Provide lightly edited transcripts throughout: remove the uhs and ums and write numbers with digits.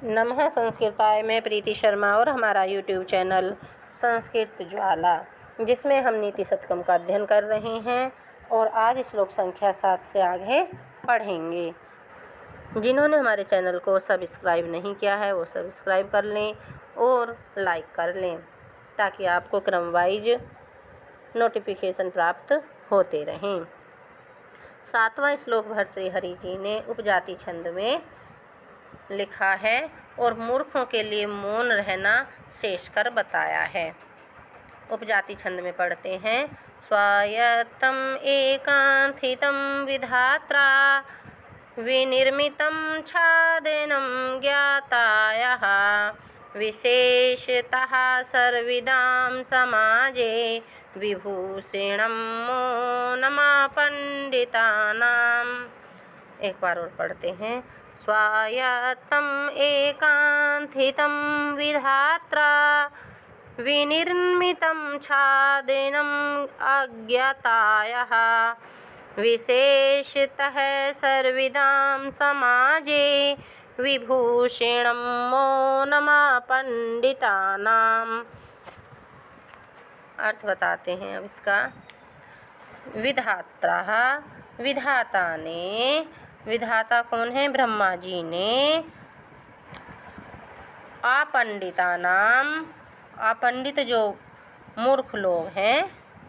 नमः संस्कृताय में प्रीति शर्मा और हमारा यूट्यूब चैनल संस्कृत ज्वाला, जिसमें हम नीति शतकम का अध्ययन कर रहे हैं और आज श्लोक संख्या 7 से आगे पढ़ेंगे। जिन्होंने हमारे चैनल को सब्सक्राइब नहीं किया है वो सब्सक्राइब कर लें और लाइक कर लें ताकि आपको क्रमवाइज नोटिफिकेशन प्राप्त होते रहें। 7वां श्लोक भर्तृहरि जी ने उपजाति छंद में लिखा है और मूर्खों के लिए मौन रहना शेष कर बताया है। उपजाति छंद में पढ़ते हैं। स्वायत्तम एकांथितम विधात्रा विनिर्मितं छादनं ज्ञातायः विशेषतः सर्विदां समाजे विभूषणं मौनमापण्डितानाम्। एक बार और पढ़ते हैं। स्वायत्तम एकांथितं विधात्रा विनिर्मितं छादनम् अज्ञातायः विशेषतः सर्विदां समाजे विभूषणं मौनमापण्डितानाम्। अर्थ बताते हैं अब इसका। विधात्रा, विधाता ने, विधाता कौन है? ब्रह्मा जी ने। अपंडिता नाम, अपंडित जो मूर्ख लोग हैं,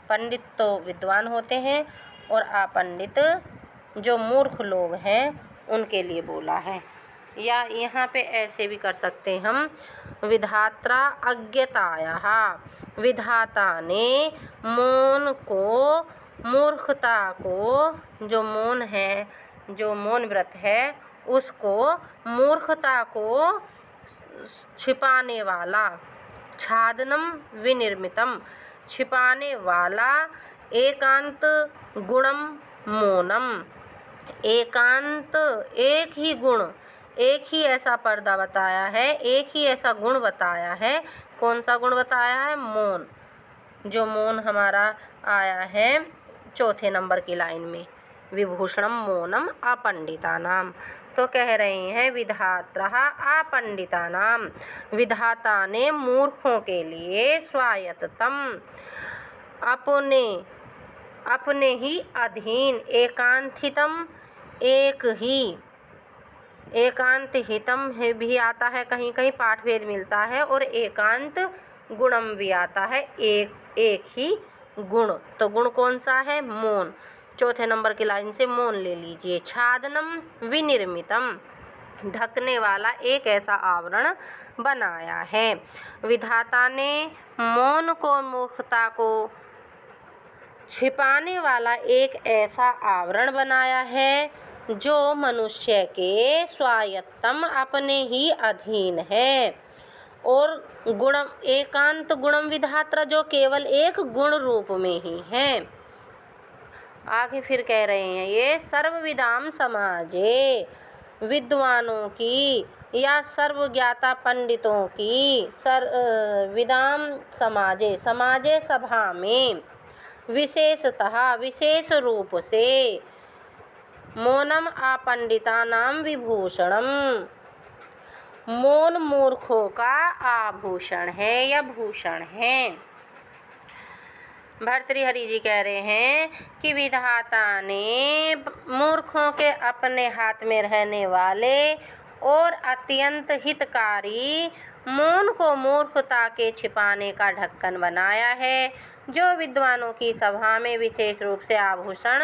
पंडित तो विद्वान होते हैं और अपंडित जो मूर्ख लोग हैं उनके लिए बोला है। या यहाँ पे ऐसे भी कर सकते हैं हम, विधात्रा अज्ञतायः, विधाता ने मौन को, मूर्खता को, जो मौन है, जो मौन व्रत है उसको, मूर्खता को छिपाने वाला, छादनम विनिर्मितम, छिपाने वाला, एकांत गुणम मौनम, एकांत एक ही गुण, एक ही ऐसा पर्दा बताया है, एक ही ऐसा गुण बताया है। कौन सा गुण बताया है? मौन। जो मौन हमारा आया है 4 नंबर की लाइन में, विभूषणम मौनम अपंडितानाम। तो कह रहे हैं विधात्रा अपंडितानाम, विधाता ने मूर्खों के लिए स्वायत्तम, अपने ही अधीन, एकांतितम एक ही, एकांत हितम है भी आता है, कहीं कहीं पाठ भेद मिलता है, और एकांत गुणम भी आता है, एक ही गुण। तो गुण कौन सा है? मौन। 4 नंबर की लाइन से मौन ले लीजिए। छादनम विनिर्मितम, ढकने वाला एक ऐसा आवरण बनाया है। विधाता ने मौन को, मूर्खता को छिपाने वाला एक ऐसा आवरण बनाया है जो मनुष्य के स्वायत्तम, अपने ही अधीन है, और गुणम, एकांत गुणम विधात्रा, जो केवल एक गुण रूप में ही है। आगे फिर कह रहे हैं ये सर्वविदाम समाजे, विद्वानों की या सर्वज्ञाता पंडितों की, विदाम समाजे, समाजे सभा में, विशेषतः विशेष रूप से, मौनम अपंडितानाम विभूषणम, मौन मूर्खों का आभूषण है या भूषण है। भर्तृहरि जी कह रहे हैं कि विधाता ने मूर्खों के अपने हाथ में रहने वाले और अत्यंत हितकारी मौन को मूर्खता के छिपाने का ढक्कन बनाया है, जो विद्वानों की सभा में विशेष रूप से आभूषण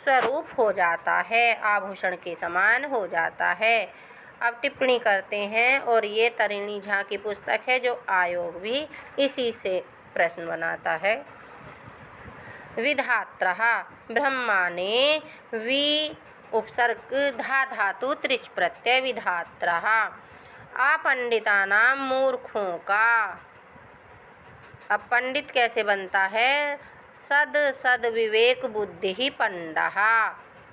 स्वरूप हो जाता है, आभूषण के समान हो जाता है। अब टिप्पणी करते हैं, और ये तरिणी झा की पुस्तक है जो आयोग भी इसी से प्रश्न बनाता है। विधात्रा, ब्रह्मा ने, वि उपसर्ग धा धातु त्रिच प्रत्यय, विधात्रा, अपंडितानाम, मूर्खों का। अब पंडित कैसे बनता है? सद विवेक बुद्धि ही पंडः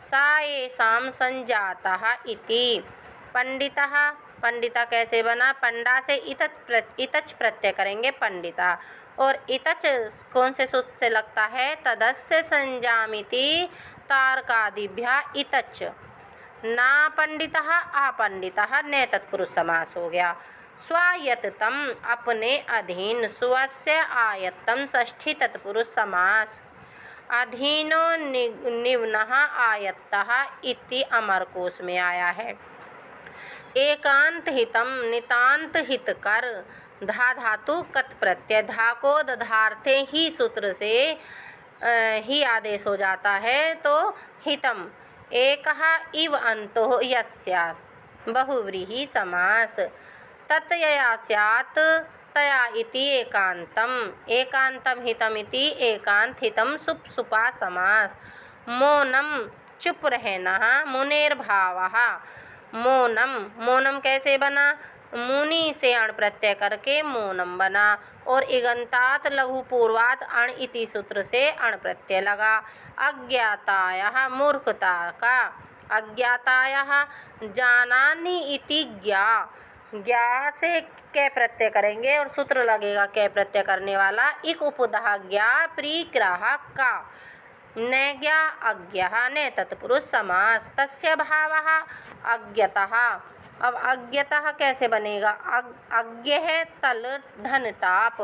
सा येषां संजातः इति। पंडितः, पंडिता कैसे बना? पंडा से इतच प्रत्यय करेंगे, पंडिता। और इतच कौन से सूत्र से लगता है? तदस्य संजामिति तारकादिभ्या इतच, ना पंडितः अपंडितः ने तत्पुरुष समास हो गया। स्वायत्तम अपने अधीन, स्वस्य आयत्तम षष्ठी तत्पुरुष समास। अधीनो निम्नः आयत्तः इति अमरकोश में आया है। एकांत हितम नितांत हितकर, धा धातु कत प्रत्यय, धा को दधार्थे ही सूत्र से ही आदेश हो जाता है तो हितम। एकः इव अंतो यस्यास् बहुव्रीहि समास। ततयया स्यात् तया इति एकांतम, एकांतम हितम इति एकांत हितम सुप सुपा समास। मौनम चुप रहना, मुनेर भावः, मौनम, मौनम कैसे बना, मुनि से अण प्रत्यय करके मौनम बना और इगंतात लघु पूर्वात अण इति सूत्र से अण प्रत्यय लगा। अज्ञातायः मूर्खता का, अज्ञातायः जानानि इति ज्ञा, ज्ञा से कै प्रत्यय करेंगे और सूत्र लगेगा कै प्रत्यय करने वाला। इक उपधा ज्ञा प्रीग्राह का, नैज्ञा अज्ञः ने तत्पुरुष समास। तस्य भावः अज्ञतः, अब अज्ञतः कैसे बनेगा, अज्ञ है तल धन टाप,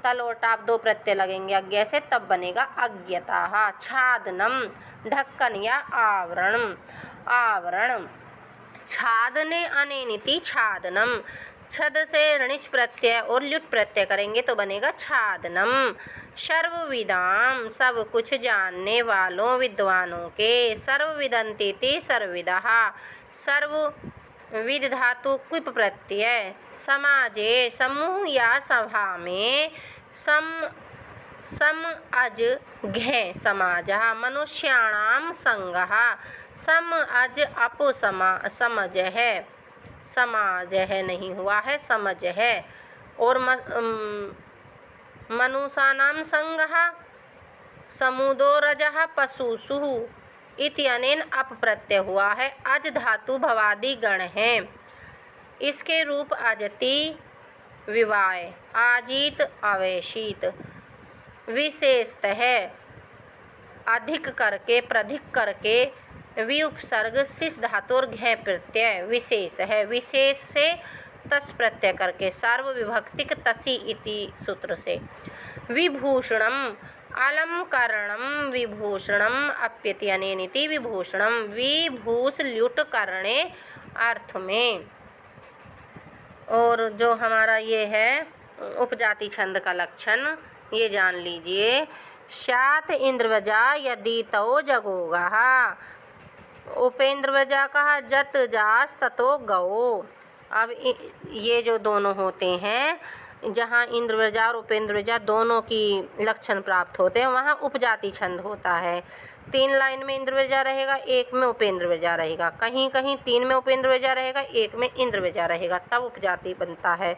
तल और टाप दो प्रत्यय लगेंगे अज्ञ से, तब बनेगा अज्ञतः। छादनम ढक्कन या आवरण, आवरण। छादने अनेनिति छादनम, छद से ऋणिच प्रत्यय और ल्युट प्रत्यय करेंगे तो बनेगा छादनम। सर्वविदाम सब कुछ जानने वालों विद्वानों के, सर्वविदन्तीति सर्वविदः, सर्वविद धातु क्विप प्रत्यय। समाजे समूह या सभा में, सम अज घे समाजः, मनुष्याणाम संगः, सम अज अपो समज है, समाज है नहीं हुआ है समझ है। और मनुषानाम संगः समुदो रजः पशुषु इति अनेन अप प्रत्यय हुआ है। अज धातु भवादि गण है, इसके रूप अजति विवाय, आजीत अवेशित। विशेषतः अधिक करके प्रधिक करके, विउपसर्ग शिष धातु और घय प्रत्यय विशेष है, विशेष से तस प्रत्यय करके सार्व विभक्तिक तसी इति सूत्र से। विभूषणम अलंकरणम विभूषणम अप्यति अनेनिति विभूषणम, विभूष ल्युट करणे अर्थ में। और जो हमारा ये है उपजाति छंद का लक्षण ये जान लीजिए। स्यात् इंद्रवजा यदि तौ जगोगः, उपेंद्रवजा कहा जत जास ततो गओ। अब ये जो दोनों होते हैं, जहाँ इंद्रवजा और उपेंद्रवजा दोनों की लक्षण प्राप्त होते हैं वहाँ उपजाति छंद होता है। 3 लाइन में इंद्रवजा रहेगा, 1 में उपेंद्रवजा रहेगा, कहीं कहीं 3 में उपेंद्रवजा रहेगा, 1 में इंद्रवजा रहेगा, तब उपजाति बनता है।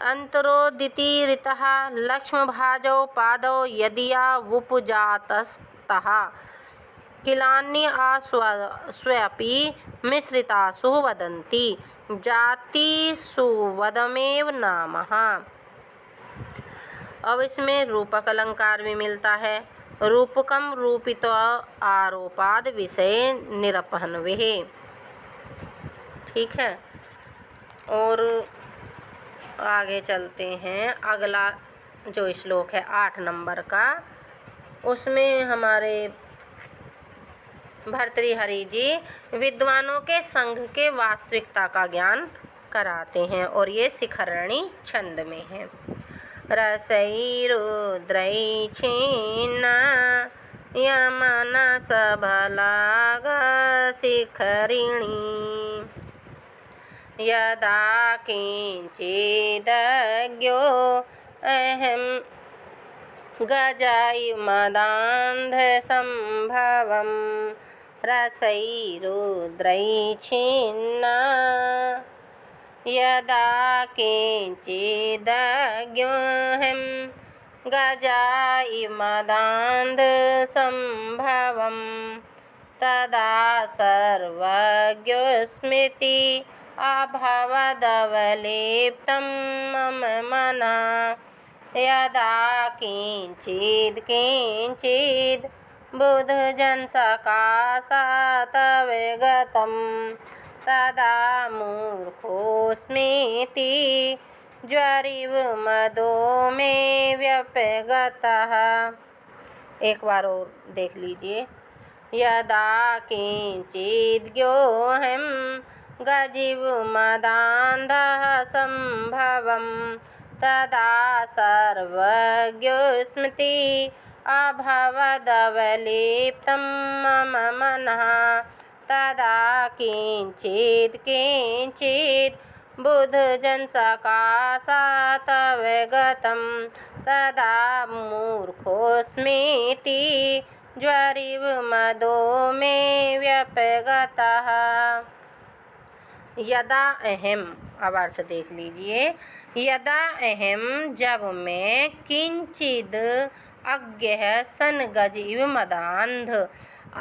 अंतरोदिति ऋतः लक्ष्म भाजौ पादौ यदिया वुपजातस्तः, किलान्य स्वयपि मिश्रितासु वदन्ति, जातिषु वदमेव नामः। अब इसमें रूपक अलंकार भी मिलता है। रूपकम रूपित आरोपाद विषय निरपहन्वे, ठीक है। और आगे चलते हैं, अगला जो श्लोक है 8 नंबर का, उसमें हमारे भर्तृहरि जी विद्वानों के संघ के वास्तविकता का ज्ञान कराते हैं और ये शिखरणी छंद में है। रसई रुद्रई छीना यमन सभलाग शिखरिणी, यदा किंचिदज्ञो अहम गजाय मदान्ध संभवम, रसै रुद्रै छिन्ना यदा किंचिदज्ञोऽहं गजाय मदान्ध संभवम, तदा सर्वज्ञस्मृति अभवदवलिप्तं मम मनः, यदा किंचिद किंचिद बुधजन सकाशात् विगतं तदा मूर्खोऽस्मीति ज्वरिव मदो मे व्यपगतः। एक बार और देख लीजिए। यदा किञ्चिद्योऽहं गजीव मदान्धः सम्भवं तदा सर्वज्ञस्मृति अभवदवलिप्तं मम मनः। तदा किञ्चित् बुधजन सकाशात् विगतं तदा मूर्खोऽस्मीति ज्वरिव मदो मे व्यपगतः। यदा अहम, अब अर्थ देख लीजिए। यदा अहम, जब मैं, किंचिद अज्ञः सन गज इव मदांध,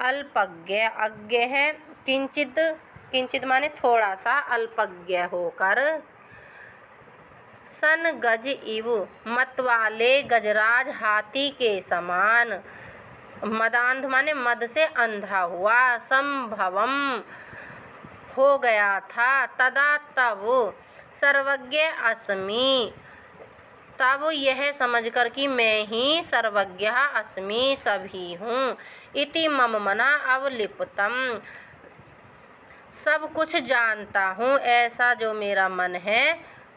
अल्पज्ञ अज्ञ है, किंचित माने थोड़ा सा, अल्पज्ञ होकर, सन गज इव मतवाले गजराज हाथी के समान, मदांध माने मद से अंधा हुआ, संभवम हो गया था, तदा तब, सर्वज्ञ अस्मि, तब यह समझकर कि मैं ही सर्वज्ञ अस्मि सभी हूँ, इति मम मना अवलिप्तम, सब कुछ जानता हूँ ऐसा जो मेरा मन है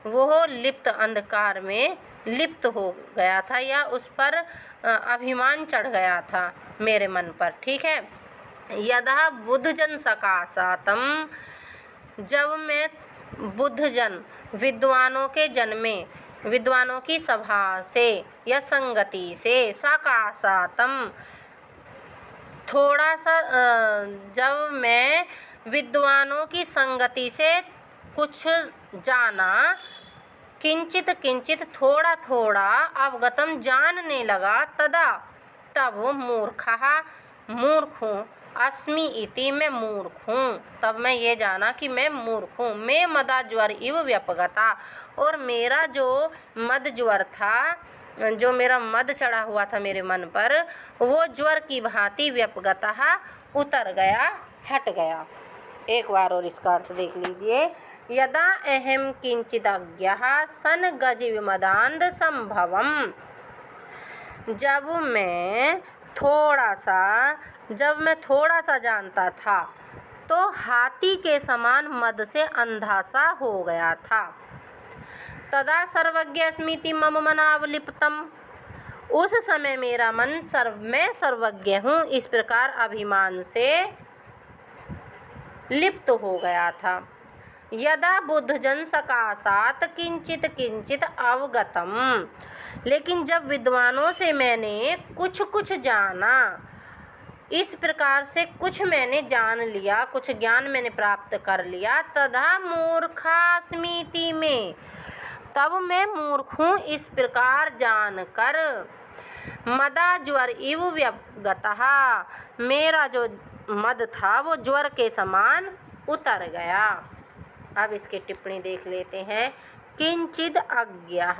वो लिप्त अंधकार में लिप्त हो गया था, या उस पर अभिमान चढ़ गया था मेरे मन पर। ठीक है। यदा बुद्धजन सकाशातम, जब मैं बुद्धजन विद्वानों के जन्मे, विद्वानों की सभा से या संगति से, सकाशातम थोड़ा सा, जब मैं विद्वानों की संगति से कुछ जाना, किंचित किंचित थोड़ा थोड़ा, अवगतम जानने लगा, तदा तब, मूर्खः मूर्ख हूँ, अस्मि इति मैं मूर्ख हूँ, तब मैं ये जाना कि मैं मूर्ख हूँ। मैं मदा ज्वर इव व्यपगता, और मेरा जो मद ज्वर था, जो मेरा मद चढ़ा हुआ था मेरे मन पर, वो ज्वर की भांति व्यपगतः उतर गया, हट गया। एक बार और इसका अर्थ देख लीजिए। यदा अहम किंचिदज्ञः सन गजीव मदांध संभवम, जब मैं थोड़ा सा जानता था तो हाथी के समान मद से अंधा सा हो गया था। तदा सर्वज्ञ स्मृति मम मनावलिप्तम, उस समय मेरा मन मैं सर्वज्ञ हूँ इस प्रकार अभिमान से लिप्त हो गया था। यदा बुद्धजन सकाशात किंचित किंचित अवगतम, लेकिन जब विद्वानों से मैंने कुछ जाना, इस प्रकार से कुछ मैंने जान लिया, कुछ ज्ञान मैंने प्राप्त कर लिया, तदा मूर्खास्मीति में, तब मैं मूर्ख हूँ इस प्रकार जानकर, मदा ज्वर इव व्यपगतः, मेरा जो मद था वो ज्वर के समान उतर गया। अब इसकी टिप्पणी देख लेते हैं। किंचिद अज्ञः,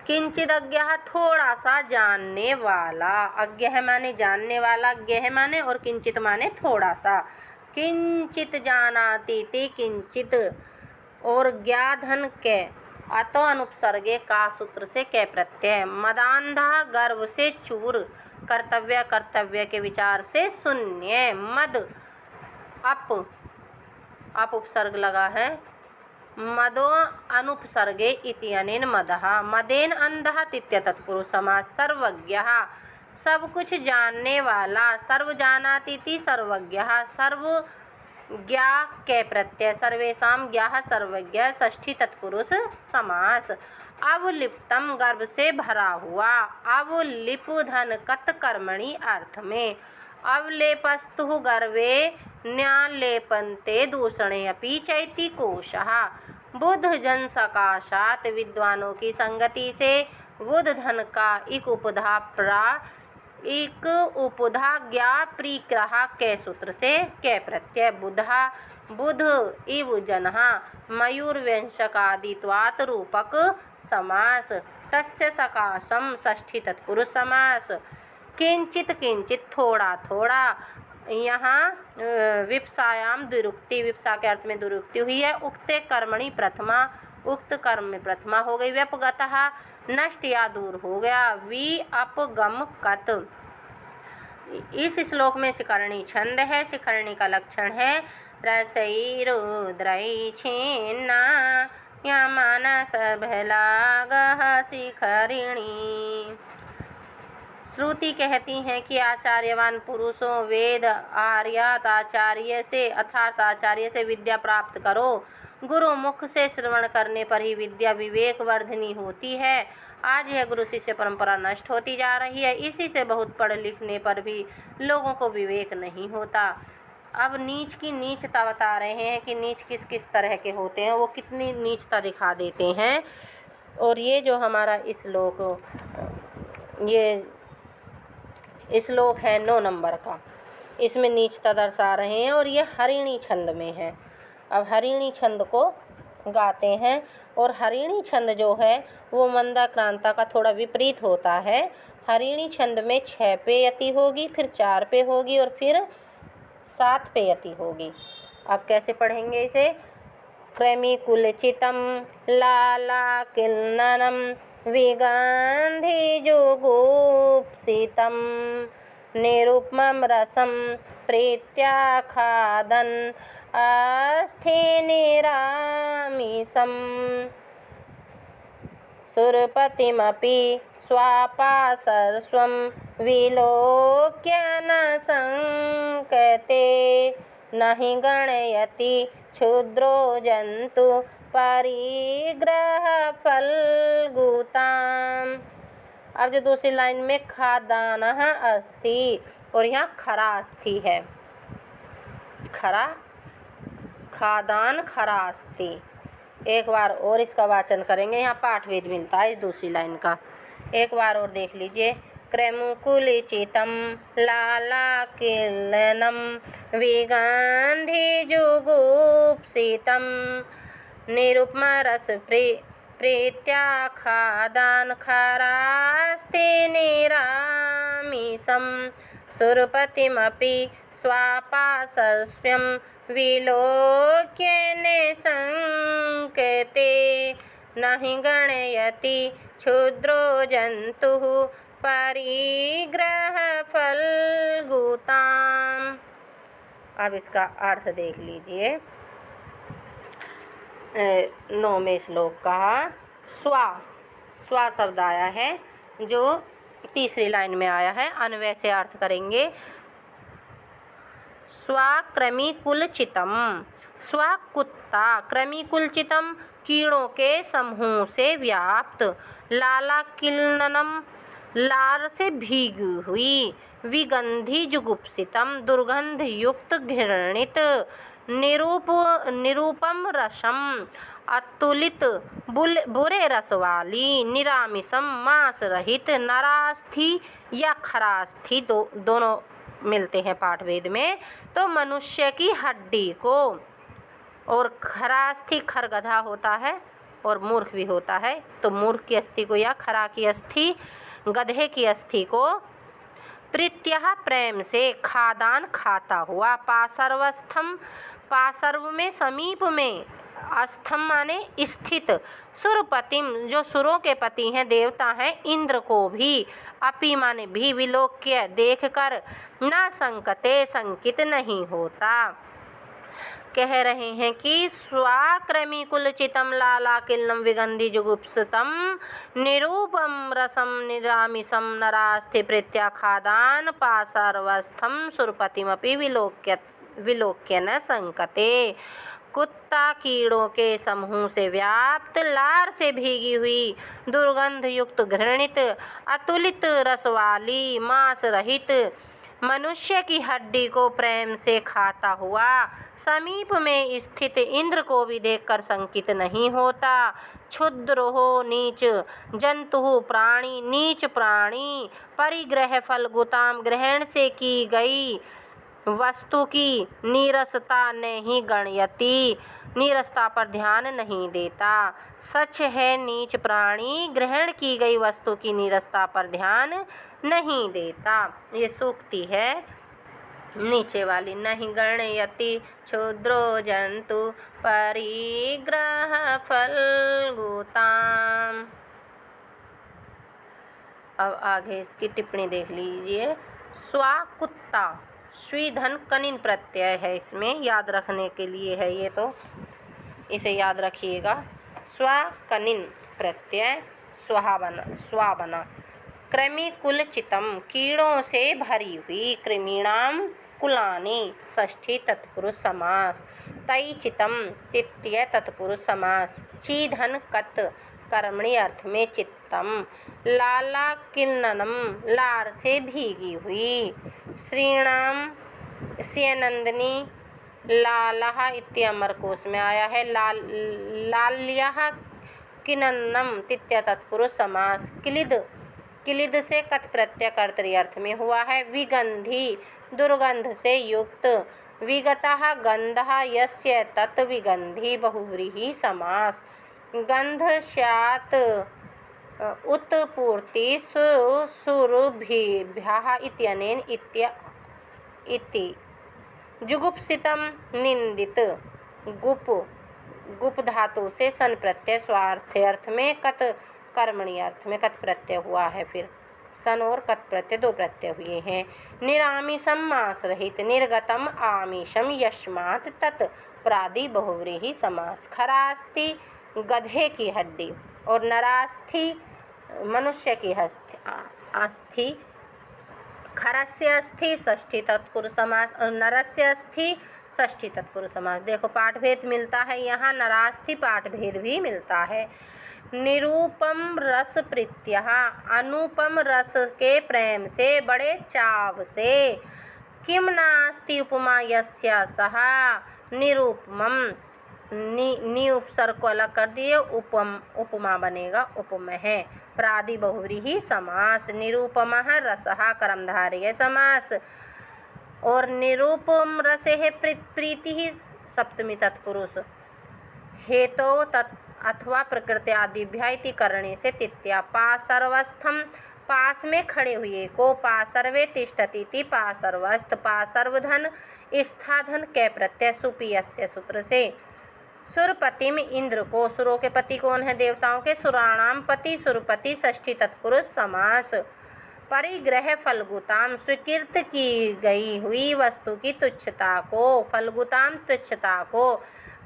किंचिद अज्ञः थोड़ा सा जानने वाला, अज्ञः माने जानने वाला, अज्ञः माने और किंचित माने थोड़ा सा। किंचित जानाति ते किंचित, और ज्ञाधन के अतो अनुपसर्गे का सूत्र से कै प्रत्यय, मदांधा गर्व से चूर, कर्तव्य के विचार से शून्य, मद अप उपसर्ग लगा है, मदो अनुपसर्गे इति अनेन मदः, मदेन अंधः तित्य तत्पुरुष समास, सर्वज्ञः सब कुछ जानने वाला, सर्व जानाति सर्वज्ञः, सर्व ज्ञा के प्रत्यय, सर्वेषां ज्ञाः सर्वज्ञ, षष्ठी तत्पुरुष समास। अवलिप्तम गर्भ से भरा हुआ, अवलिप धन कत कर्मणि अर्थ में, अवलेपस्तु गर्भे न्यालेपन्ते दूषणे अपि चैति कोशः। बुद्ध जन सकाशात, विद्वानों की संगति से, बुद्ध धन का एक उपधा ज्ञा प्रिग्रह के सूत्र से कै प्रत्यय, बुधा बुध इव जनः, मयूर व्यंशकादित्वात् रूपक समास, तस्य सकाशम षष्ठी तत्पुरुष समास। किंचित किंचित थोड़ा थोड़ा। यहाँ विप्सायाम द्विरुक्ति, विप्सा के अर्थ में द्विरुक्ति हुई है। उक्ते कर्मणि प्रथमा, उक्त कर्म में प्रथमा हो गई। व्यपगतः नष्ट या दूर हो गया। वि अपगम कत। इस श्लोक में शिखरणी छंद है। शिखरणी का लक्षण है रसैरुद्रै छिन्ना यमानस भलागः शिखरिणी। श्रुति कहती हैं कि आचार्यवान पुरुषों वेद आर्यात आचार्य से अर्थात आचार्य से विद्या प्राप्त करो। गुरु मुख से श्रवण करने पर ही विद्या विवेक वर्धनी होती है। आज यह गुरु शिष्य परंपरा नष्ट होती जा रही है। इसी से बहुत पढ़ लिखने पर भी लोगों को विवेक नहीं होता। अब नीच की नीचता बता रहे हैं कि नीच किस किस तरह के होते हैं, वो कितनी नीचता दिखा देते हैं। और ये जो हमारा ये श्लोक है 9 नंबर का, इसमें नीचता दर्शा रहे हैं और ये हरिणी छंद में है। अब हरिणी छंद को गाते हैं और हरिणी छंद जो है वो मंदाक्रांता का थोड़ा विपरीत होता है। हरिणी छंद में 6 पे यति होगी, फिर 4 पे होगी और फिर 7 पे यति होगी। अब कैसे पढ़ेंगे इसे? क्रमिकुलचितं लालाकिन्ननं विगन्धिजुगुप्सितं निरुपमं रसं प्रीत्या खादन् अस्थिनिरामिषम् सुरपतिमपि स्वापाशर्ष्वं विलोक्य न संकते न हि गणयति क्षुद्रो जन्तु परिग्रहफलगुताम्। अब जो दूसरी लाइन में खादानः अस्ति और यहाँ खरा अस्थि है। खरा खादान खरा अस्थि। एक बार और इसका वाचन करेंगे। यहाँ पाठभेद मिलता है इस दूसरी लाइन का। एक बार और देख लीजिए। क्रमुकुलिचितं लालाकिन्ननं विगन्धिजुगुप्सितं निरुपमरस प्रीत्या खादान् खरास्थिनिरामिषं सुरपतिमपि स्वापाशर्ष्वं विलोक्य न संकते न हि गणयति क्षुद्रो जन्तुः परिग्रहफलगुताम्। अब इसका अर्थ देख लीजिए। 9वें श्लोक का स्वा शब्द आया है जो तीसरी लाइन में आया है। अन्वय से अर्थ करेंगे। स्वाक्रमिकुलचितं, स्वा कुत्ता, क्रमिकुलचितं कीड़ों के समूह से व्याप्त, लालाकिन्ननम लार से भीगी हुई, विगंधि जुगुप्सितम दुर्गंध युक्त घृणित, निरूपम रसम अतुलित बुरे रस वाली, निरामिषम मांस रहित, नरास्थि या खरास्थि दोनों मिलते हैं पाठभेद में। तो मनुष्य की हड्डी को, और खरास्थि खरगधा होता है और मूर्ख भी होता है, तो मूर्ख की अस्थि को या खरा की अस्थि, गधे की अस्थि को प्रीत्यः प्रेम से, खादान खाता हुआ, पाशर्वस्थम पाशर्व में समीप में, अस्थम माने स्थित, सुरपतिम जो सुरों के पति हैं देवता हैं, इंद्र को भी, अपि माने भी, विलोक्य देखकर, न संकते संकित नहीं होता। कह रहे हैं कि स्वाक्रमिकुलचितं लालाकिन्नं विगन्धिजुगुप्सितं निरूपम रसम निरामिषं नरास्थि प्रीत्या खादान् पाशर्वस्थं सुरपतिमपि विलोक्य न संकते। कुत्ता कीड़ों के समूह से व्याप्त, लार से भीगी हुई, दुर्गंध युक्त घृणित, अतुलित रस वाली, मांस रहित, मनुष्य की हड्डी को प्रेम से खाता हुआ, समीप में स्थित इंद्र को भी देखकर संकित नहीं होता। क्षुद्र हो नीच, जंतु नीच प्राणी, परिग्रह फलगुताम ग्रहण से की गई, वस्तु की नीरसता नहीं गणयति, नीरसता पर ध्यान नहीं देता। सच है नीच प्राणी, ग्रहण की गई वस्तु की नीरसता पर ध्यान नहीं देता। ये सूक्ति है नीचे वाली। नहीं गणयति क्षुद्रो जंतु परिग्रह फलगुताम। अब आगे इसकी टिप्पणी देख लीजिए। स्वा कुत्ता, स्वीधन कनिन प्रत्यय है, इसमें याद रखने के लिए है ये, तो इसे याद रखिएगा। स्वा कनिन प्रत्यय स्वा बना। कृमि कुल चितम, कीड़ों से भरी हुई। कृमीणाम कुलानि, षष्ठी तत्पुरुष समास। तई चितम, तृतीय तत्पुरुष समास। चीधन कत, कर्मणि अर्थ में चित्तम। लाला किन्ननम, लार से भीगी हुई। श्रीणाम स्यनंदिनी, लालः इत्य अमर कोश में आया है। लाल्यः किन्ननम, तृतीय तत्पुरुष समास। किलिद से कत प्रत्यय कर्तरी अर्थ में हुआ है। विगंधी, दुर्गंध से युक्त। विगतः गंधः यस्य तत् विगंधी, बहुव्रीहि समास। गंध स्यात् उत्पूर्ति सुरभिभ्यः इत्यनेन इति। जुगुप्सितम, निंदित। गुप धातु से सन प्रत्यय स्वार्थी अर्थ में, कत कर्मणि अर्थ में कत प्रत्यय हुआ है। फिर सन और कत प्रत्यय दो प्रत्यय हुए हैं। निरामिषम मास रहित। निर्गतम आमिषम यस्मात् तत्, प्रादि बहुव्रीहि समास। खरास्ति, गधे की हड्डी। और नरास्थि, मनुष्य की अस्थि। खरस्य अस्थि षष्ठी तत्पुरुष समास और नरस्य अस्थि षष्ठी तत्पुरुष समास। देखो पाठभेद मिलता है यहाँ, नरास्थि पाठभेद भी मिलता है। निरूपम रस प्रीत्यः, अनुपम रस के प्रेम से, बड़े चाव से। किम नास्ति उपमा यस्य सः, निरूपमम, नी उपसर्ग को अलग कर दिए, उपमा बनेगा उपम है। प्रादि बहुव्रीहि समास। निरूपमः रसः कर्मधारय समास। और निरूपम रसे है प्रीति सप्तमी तत्पुरुष। हेतो अथवा प्रकृति आदिभ्यः इति करणे से तित्या। पासर्वस्थम, पास में खड़े हुए को। पासर्वे तिष्ठति, पासर्वस्थ। पासर्वधन, स्थाधन कै प्रत्यय सुपीयस्य सूत्र से। सुरपतिम, इंद्र को। सुरों के पति कौन है? देवताओं के। सुराणाम पति, सुरपति षष्ठी तत्पुरुष समास। परिग्रह फलगुताम, स्वीकृत की गई हुई वस्तु की तुच्छता को। फलगुताम, तुच्छता को।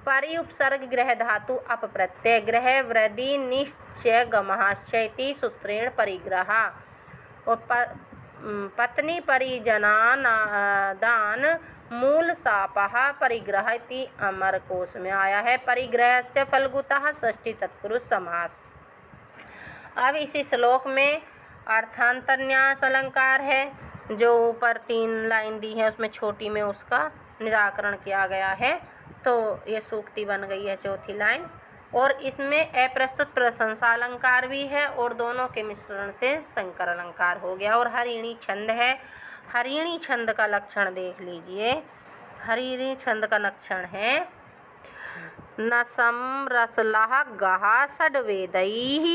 परि उपसर्ग ग्रह धातु अप प्रत्यय। ग्रह वृद्धि निश्चय गमश्चैति सूत्रेण परिग्रह। और पत्नी परिजनान दान मूल सापः परिग्रह इति अमर कोश में आया है। परिग्रह से फलगुतः षष्ठी तत्पुरुष समास। अब इसी श्लोक में अर्थांतरन्यास अलंकार है, जो ऊपर 3 लाइन दी है उसमें छोटी में उसका निराकरण किया गया है। तो ये सूक्ति बन गई है चौथी लाइन। और इसमें अप्रस्तुत प्रशंसा अलंकार भी है और दोनों के मिश्रण से संकर अलंकार हो गया। और हरिणी छंद है। हरिणी छंद का लक्षण देख लीजिए। हरिणी छंद का लक्षण है नसम रसलः गः षड्वेदैः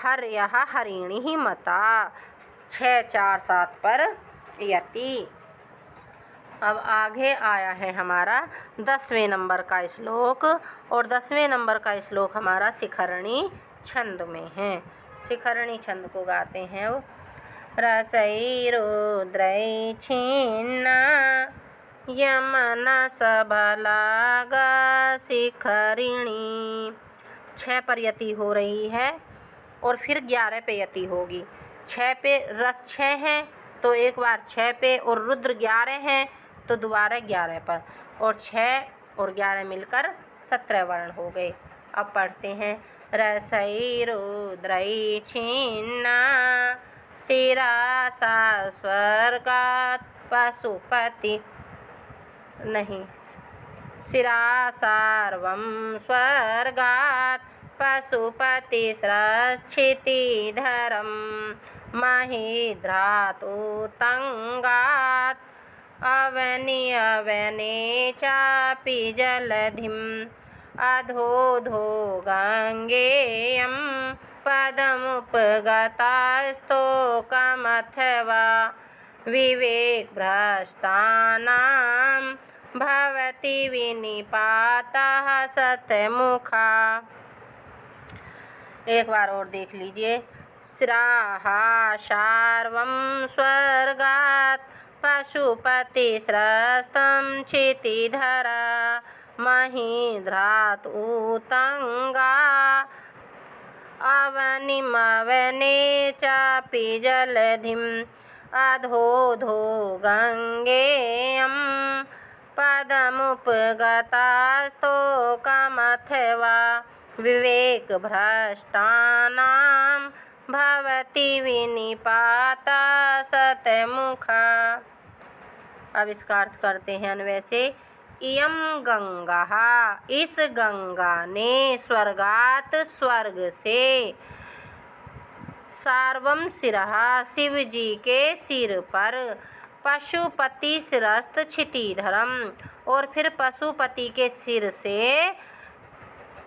हर्यः हरिणी मता। 6, 4, 7 पर यति। अब आगे आया है हमारा 10वें नंबर का श्लोक। और 10वें नंबर का श्लोक हमारा शिखरणी छंद में है। शिखरणी छंद को गाते हैं वो। रसैरुद्रै छिन्ना यमना सबलाग शिखरिणी। 6 पर यति हो रही है और फिर 11 पे यति होगी। 6 पे रस 6 है तो एक बार 6 पे, और रुद्र 11 है तो दोबारा 11 पर, और 6 और 11 मिलकर 17 वर्ण हो गए। अब पढ़ते हैं। रसैरुद्रै छिन्ना शिरासा स्वर्गात् पशुपति, नहीं, शिरासार्वं स्वर्गात् पशुपति स्रक्षितिधरं महिध्रातु तंगात् अवनि अवने चापि जलधिम् अधोधो गङ्गेयं पदमुपगतास्तोकमथवा विवेकभ्रष्टानां भवति विनिपातः शतमुखा। एक बार और देख लीजिए। श्राहा शार्वं स्वर्गात् पशुपतिस्रस्तं क्षितिधरा महीध्रात् ऊतङ्गा अवनिमवने चापि जलधिम् अधोधो गङ्गेयं पदमुपगतास्तोकमथवा विवेकभ्रष्टानां भवति विनिपाता शतमुखा। अब इसका अर्थ करते हैं अन्वय से। इयं गंगा, इस गंगा ने, स्वर्गात स्वर्ग से, सार्वम शिरः शिव जी के सिर पर, पशुपति शिरस्त क्षितिधरम और फिर पशुपति के सिर से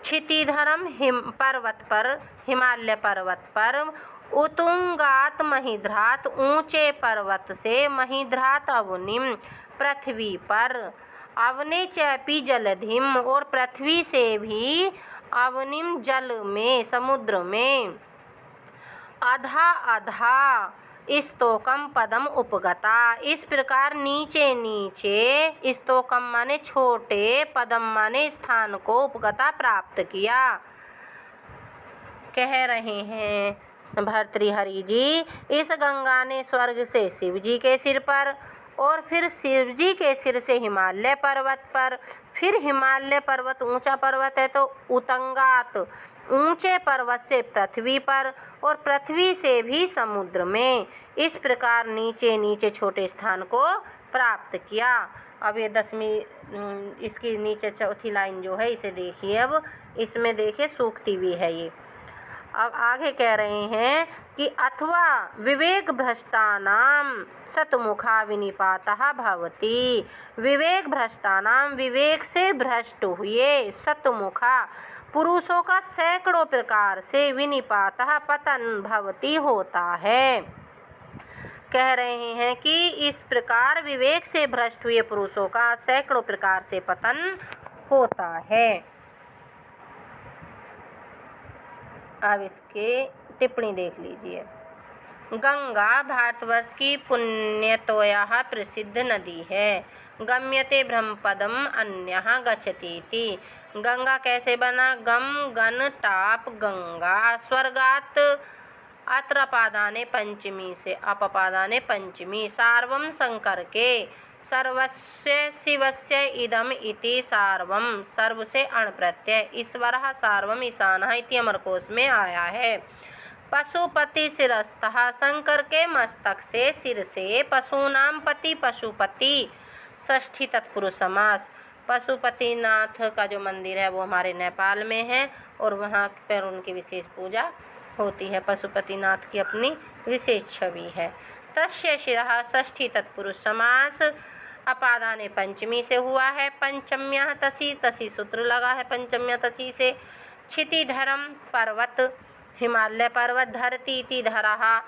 क्षितिधरम पर्वत पर, हिमालय पर्वत पर, उत्तुंगात महीध्रात ऊंचे पर्वत से, महीध्रात अवनिम पृथ्वी पर, अवने चैपी जलधिम और पृथ्वी से भी, अवनिम जल में, समुद्र में, अधा अधा स्तोकम पदम उपगता इस प्रकार नीचे नीचे, स्तोकम माने छोटे, पदम माने स्थान को, उपगता प्राप्त किया। कह रहे हैं भर्तृहरि जी, इस गंगा ने स्वर्ग से शिव जी के सिर पर और फिर शिव जी के सिर से हिमालय पर्वत पर, फिर हिमालय पर्वत ऊंचा पर्वत है तो उत्तंगात ऊंचे पर्वत से पृथ्वी पर और पृथ्वी से भी समुद्र में, इस प्रकार नीचे नीचे छोटे स्थान को प्राप्त किया। अब ये 10वीं इसकी नीचे चौथी लाइन जो है इसे देखिए। अब इसमें देखिए सूक्ति भी है ये। अब आगे कह रहे हैं कि अथवा विवेक भ्रष्टानाम शतमुखा विनिपातः भवति, विवेक भ्रष्टानाम विवेक से भ्रष्ट हुए, शतमुखा पुरुषों का सैकड़ों प्रकार से, विनिपातः पतन भवति होता है। कह रहे हैं कि इस प्रकार विवेक से भ्रष्ट हुए पुरुषों का सैकड़ों प्रकार से पतन होता है। अब इसके टिप्पणी देख लीजिए। गंगा भारतवर्ष की पुण्यतोया प्रसिद्ध नदी है। गम्यते ब्रह्मपदम अन्यः गच्छतीति। गंगा कैसे बना? गम गण टाप गंगा स्वर्गात अत्र अपादाने पंचमी से, अपपादाने पंचमी, सार्वम शंकर के, सर्वस्य शिवस्य इदम इति सार्वम, सर्व से अण प्रत्यय, ईश्वरः सार्वम ईशानः इति अमरकोश में आया है। पशुपति शिरस्तः शंकर के मस्तक से, सिर से, पशुनाम पति पशुपति, षष्ठी तत्पुरुष समास। पशुपतिनाथ का जो मंदिर है वो हमारे नेपाल में है और वहाँ पर उनकी विशेष पूजा होती है। पशुपतिनाथ की अपनी विशेष छवि है। तस्य शिरः षष्ठी तत्पुरुष समास, अपादाने पंचमी से हुआ है। पंचम्या तसी, तसी सूत्र लगा है पंचम्या तसी से। क्षितिधरम पर्वत, हिमालय पर्वत, धरती इति धरः,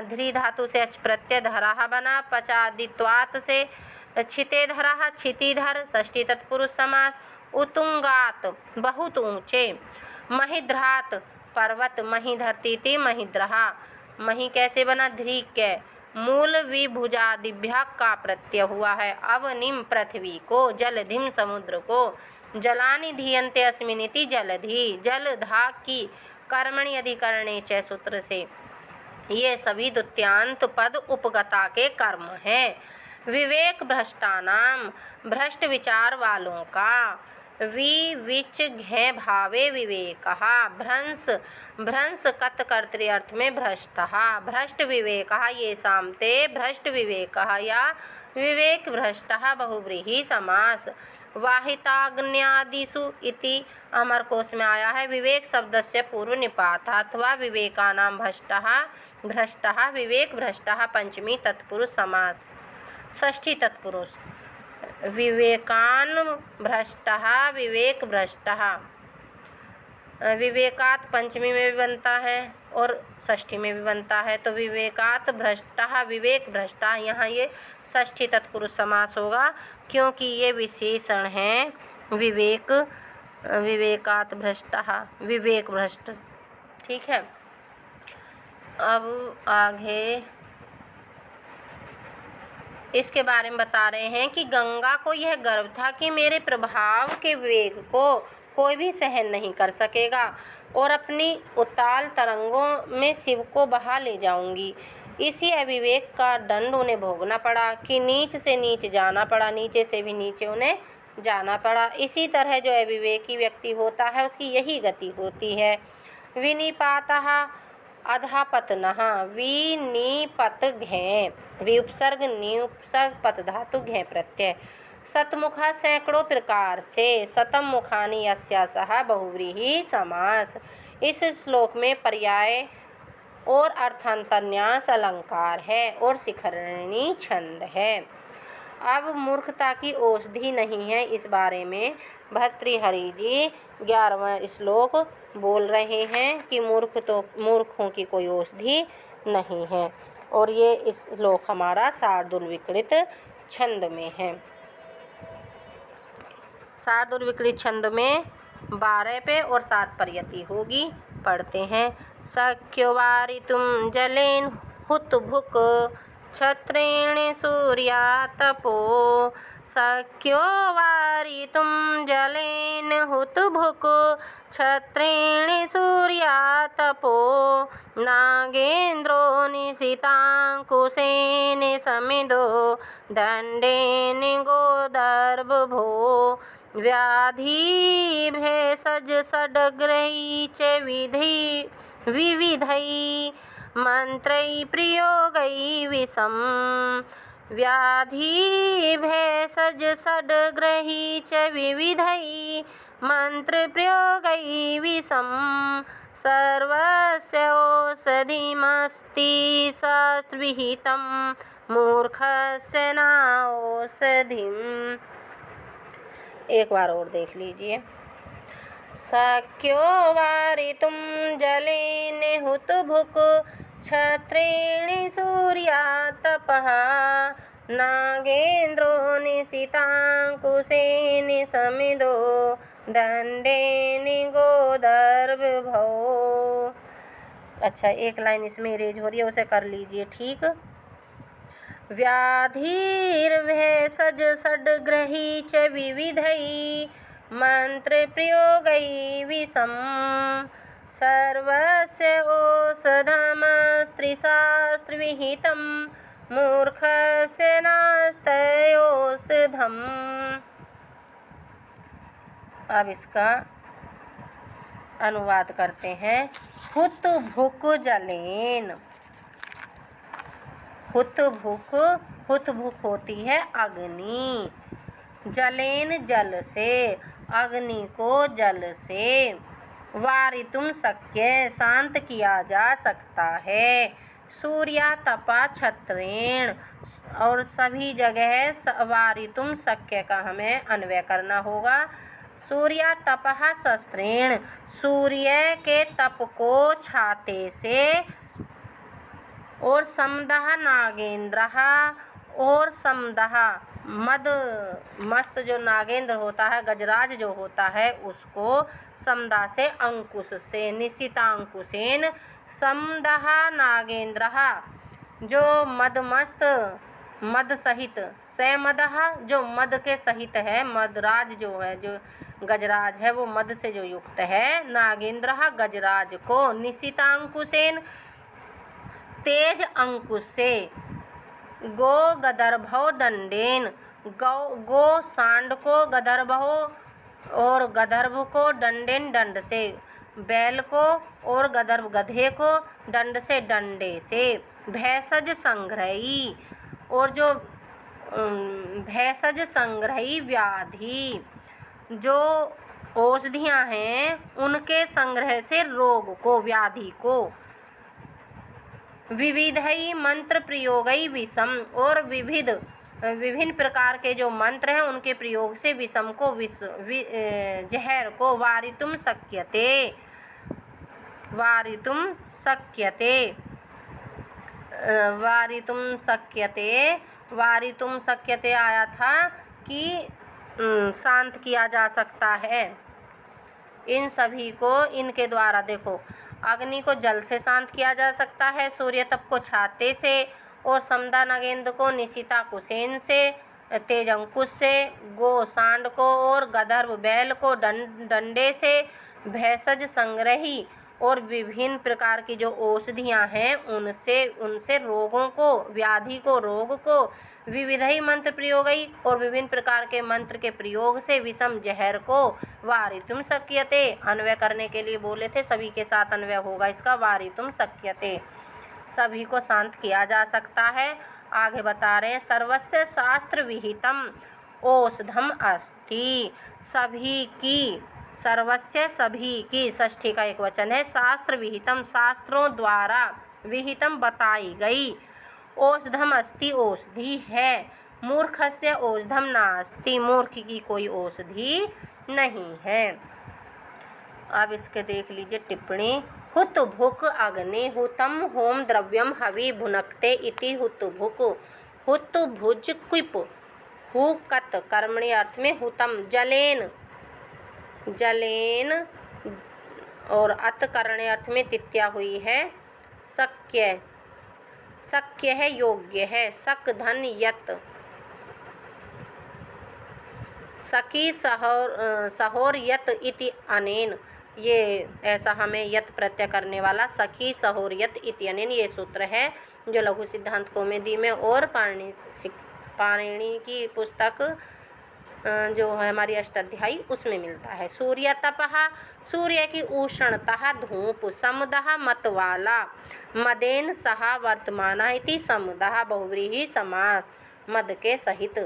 ध्री धातु से अच प्रत्यय धरः बना, पचादित्वात् से क्षितेधरः, क्षितिधर, षष्ठी तत्पुरुष समास। उत्तुंगात बहुत ऊंचे, महीध्रात पर्वत, मही धरती थी महीद्रहा, मही कैसे बना? ध्री के मूल विभुजादिभ्य का प्रत्यय हुआ है। अवनिम पृथ्वी को, जलधिम समुद्र को, जलानि धीयन्ते अस्मिनिति जलधि, जलधा की कर्मणि अधिकरणे च सूत्र से। ये सभी द्वितीयांत पद उपगता के कर्म हैं। विवेक भ्रष्टानाम, भ्रष्ट विचार वालों का, विच घे भावे विवेकः, भ्रंश, भ्रंश कत कर्तृ अर्थ में भ्रष्टः, भ्रष्ट विवेकः ये सामते, भ्रष्ट विवेकः या विवेक भ्रष्टः बहुव्रीहि समास। वाहिताग्न्यादिषु इति अमरकोश में आया है। विवेक शब्द से पूर्व निपातः अथवा विवेकानां भ्रष्टः, भ्रष्टः विवेक भ्रष्टः पंचमी तत्पुरुष समास। षष्ठी तत्पुरुष विवेकान भ्रष्टः विवेक भ्रष्टः। विवेकात पंचमी में भी बनता है और षष्ठी में भी बनता है, तो विवेकात भ्रष्टः विवेक भ्रष्टः, यहाँ ये षष्ठी तत्पुरुष समास होगा क्योंकि ये विशेषण है विवेक, विवेकात भ्रष्टः विवेक भ्रष्ट। ठीक है, अब आगे इसके बारे में बता रहे हैं कि गंगा को यह गर्व था कि मेरे प्रभाव के वेग को कोई भी सहन नहीं कर सकेगा और अपनी उताल तरंगों में शिव को बहा ले जाऊंगी। इसी अविवेक का दंड उन्हें भोगना पड़ा कि नीच से नीच जाना पड़ा, नीचे से भी नीचे उन्हें जाना पड़ा। इसी तरह जो अविवेकी व्यक्ति होता है उसकी यही गति होती है। विनिपातः अधापतनः विनिपत घे विउपसर्ग निउपसर्ग पत धातु घे प्रत्यय। सतमुखा सैकड़ों प्रकार से, शतम मुखानि यस्यासः बहुव्रीहि समास। इस श्लोक में पर्याय और अर्थांतन्यास अलंकार है और शिखरणी छंद है। अब मूर्खता की औषधि नहीं है, इस बारे में भर्तृहरि जी 11वां श्लोक बोल रहे हैं कि मूर्खों की कोई औषधि नहीं है। और ये इस श्लोक हमारा शार्दूल विकृत छंद में है। शार्दूल विकृत छंद में 12 पे और 7 पर यति होगी। पढ़ते हैं। सख्यो वारितुम जलेन हुतभुक छत्रेण सूर्यातपो। सख्यो वारितुम जलेन हुतभुक छत्रेण सूर्यातपो। नागेन्द्रो निशितांकुशेन समिदो दंडेन गोदर्भो। व्याधि भेषज षड्ग्रही च विविधै मंत्रै प्रयोगै विषम। व्याधि भेषज षड्ग्रही च विविधै मंत्र प्रयोगै विषम। सर्वस्य औषधिमस्ति शास्त्रविहितं मूर्खस्य नाऔषधिम्। एक बार और देख लीजिए। सख्यो वारितुम जलेन हुतभुक छत्रेण सूर्यातपः। नागेन्द्रो निशितांकुशेन समिदो दंडेन गोदर्भो। अच्छा, एक लाइन इसमें इरेज हो रही है, उसे कर लीजिए ठीक। व्याधिर्भेषज षड्ग्रही च विविधै मंत्र प्रयोगै विषम। सर्वस्य औषधमस्त्रिशास्त्रविहितं मूर्खस्य नास्त्यौषधम्। अब इसका अनुवाद करते हैं। हुत भुक जलेन। हुत भुक होती है अग्नि। जलेन जल से, अग्नि को जल से। वारितुम शक्य, शांत किया जा सकता है। सूर्या तपा छत्रेण, और सभी जगह वारितुम शक्य का हमें अन्वय करना होगा। सूर्या तपः शस्त्रेण, सूर्य के तप को छाते से। और समदः नागेन्द्रः, और समदः मद मस्त जो नागेंद्र होता है, गजराज जो होता है, उसको समदा से अंकुश से, निशितांकुशेन समदः नागेन्द्रः जो मदमस्त मद सहित, सैमदः जो मद के सहित है, मदराज जो है, जो गजराज है वो मद से जो युक्त है। नागेन्द्रः गजराज को, निशितांकुशेन तेज अंकुश से। गो गदर्भो दंडेन, गो सांड को, गदर्भो और गदर्भ को, दंडेन दंड से। बैल को और गदर्भ गधे को, दंड से डंडे से। भेषज संग्रही, और जो भेषज संग्रही व्याधि, जो औषधियाँ हैं उनके संग्रह से रोग को, व्याधि को। विविधै मंत्र प्रयोगै विषम, और विविध विभिन्न प्रकार के जो मंत्र हैं उनके प्रयोग से विषम को जहर को वारितुम शक्यते। वारितुम शक्यते वारितुम शक्यते वारितुम शक्यते आया था कि शांत किया जा सकता है। इन सभी को इनके द्वारा देखो, अग्नि को जल से शांत किया जा सकता है, सूर्य तप को छाते से, और समदा नगेंद्र को निशिता कुसेन से, तेज अंकुश से, गो सांड को और गंधर्व बैल को डंडे से, भेषज संग्रही और विभिन्न प्रकार की जो औषधियाँ हैं उनसे रोगों को, व्याधि को, रोग को विविधई मंत्र प्रयोगई और विभिन्न प्रकार के मंत्र के प्रयोग से विषम जहर को वारितुम शक्यते। अन्वय करने के लिए बोले थे, सभी के साथ अन्वय होगा इसका। वारितुम शक्यते, सभी को शांत किया जा सकता है। आगे बता रहे हैं, सर्वस्य शास्त्र विहितम औषधम अस्ति। सभी की, सर्वस्य सभी की, षष्ठी का एक वचन है। शास्त्र विहितम, शास्त्रों द्वारा, विहितम बताई गई, औषधम अस्ति औषधि है। मूर्खस्य औषधम नास्ति, मूर्ख की कोई औषधि नहीं है। अब इसके देख लीजिए टिप्पणी। हुत भुक अग्नि हुतम होम द्रव्यम हवि भुनक्ते इति हुत भुक। हुत भुज क्विप हुकत कर्मणि अर्थ में हुतम जलेन, जलेन और अत करणे अर्थ में तित्या हुई है। शक्य, शक्य है, योग्य है। शक धन यत, सकी सहोर यत इति अनेन, ये ऐसा हमें यत प्रत्यय करने वाला सखी सहोर यत इति अनेन, ये सूत्र है जो लघु सिद्धांत कौमुदी में और पाणिनि की पुस्तक जो है हमारी अष्टाध्यायी उसमें मिलता है। सूर्य तपः, सूर्य की उष्णता, धूप, समुदः मतवाला, मदेन सह वर्तमान इति समुदः बहुव्रीहि समास, मद के सहित।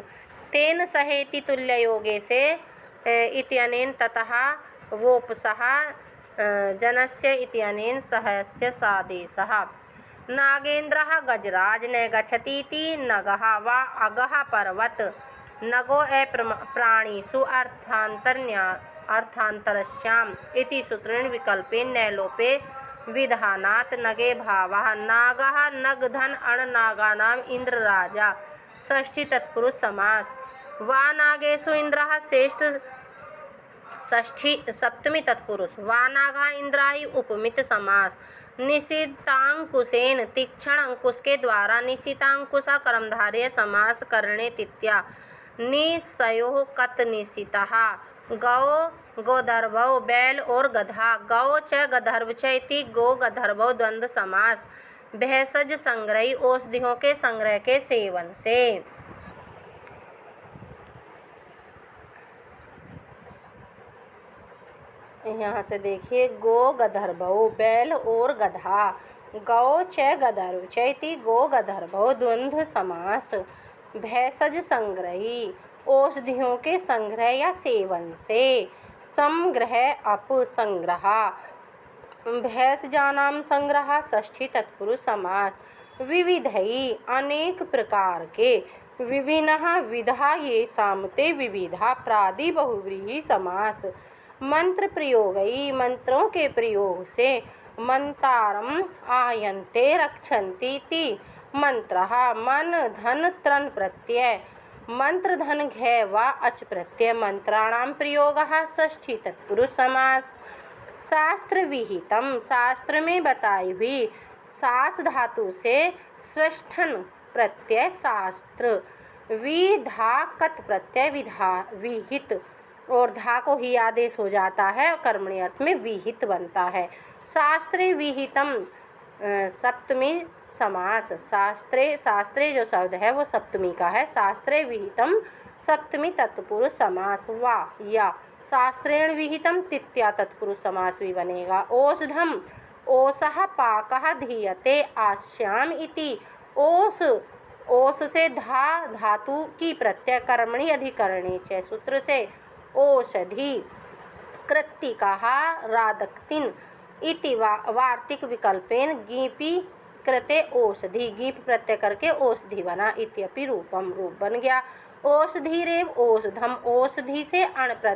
तेन सहेति तुल्य योगे से इत्यनेन ततः वोपसः जनस्य इत्यनेन सहस्य सादेशः। नागेन्द्रः गजराज न गच्छतीति नगः वा अगः पर्वत, नगो प्राणीषु अर्थान्तरस्याम् इति सूत्रेण विकल्पेन न लोपे विधानात् नगे भावः। नागः नगधन अण नागानाम् इंद्र राजा, षष्ठी तत्पुरुष समास। वा नागेषु इंद्रः श्रेष्ठ, षष्ठी सप्तमी तत्पुरुष। वा नागा इंद्राहि उपमित समास। निशितांकुशेन, तीक्ष्ण अंकुश के द्वारा, निशितांकुश कर्मधारय समास करणे तित्या। निशयो कत निशितः, गौ गोधर्भौ बैल और गधा, गौ च गधर्भ च इति गो गधर्भौ द्वंद्व समास। भेषज संग्रही, औषधियों के संग्रह के सेवन से। यहाँ से देखिए, गो गधर्भौ, बैल और गधा, गौ च गधर्भ च इति गो गधर्भौ द्वंद्व समास। भेषज संग्रही, औषधियों के संग्रह या सेवन से। संग्रह अप संग्रह, भेषजानां संग्रह, षष्ठी तत्पुरुष समास। विविधई, अनेक प्रकार के, विभिन्नः विधा येषां ते विविधा, प्रादि बहुव्रीहि समास। मंत्र प्रयोगई, मंत्रों के प्रयोग से। मंतारम आयन्ते रक्षन्ति इति मंत्रः, मन धन त्रन प्रत्यय, मंत्र धन घय वा अच प्रत्यय, मंत्राणां प्रयोगः, षष्ठी तत्पुरुष समास। शास्त्र विहितम, शास्त्र में बताई हुई, सास धातु से श्रेष्ठन प्रत्यय शास्त्र। विधाकत प्रत्यय विधा, विहित, और धा को ही आदेश हो जाता है, कर्मणि अर्थ में विहित बनता है। शास्त्रे विहितम सप्तमी समास। शास्त्रे, शास्त्रे जो शब्द है वो सप्तमी का है। शास्त्रे विहितम सप्तमी तत्पुरुष समास। वा या शास्त्रेण विहितम तृतीया तत्पुरुष समास भी बनेगा। औषधम, ओषः पाकः धीयते आस्याम इति। ओष, ओष से धा धातु की प्रत्यय, कर्मणि अधिकरणे च सूत्र से औषधि। कृत्तिकाः रादक्तिन इति वार्तिक विकल्पेन गीपी कृते औषधि, गीप प्रत्यय करके औषधि बना। इत्यपि रूपम, रूप बन गया। औषधिरेव औषधम, औषधि से अण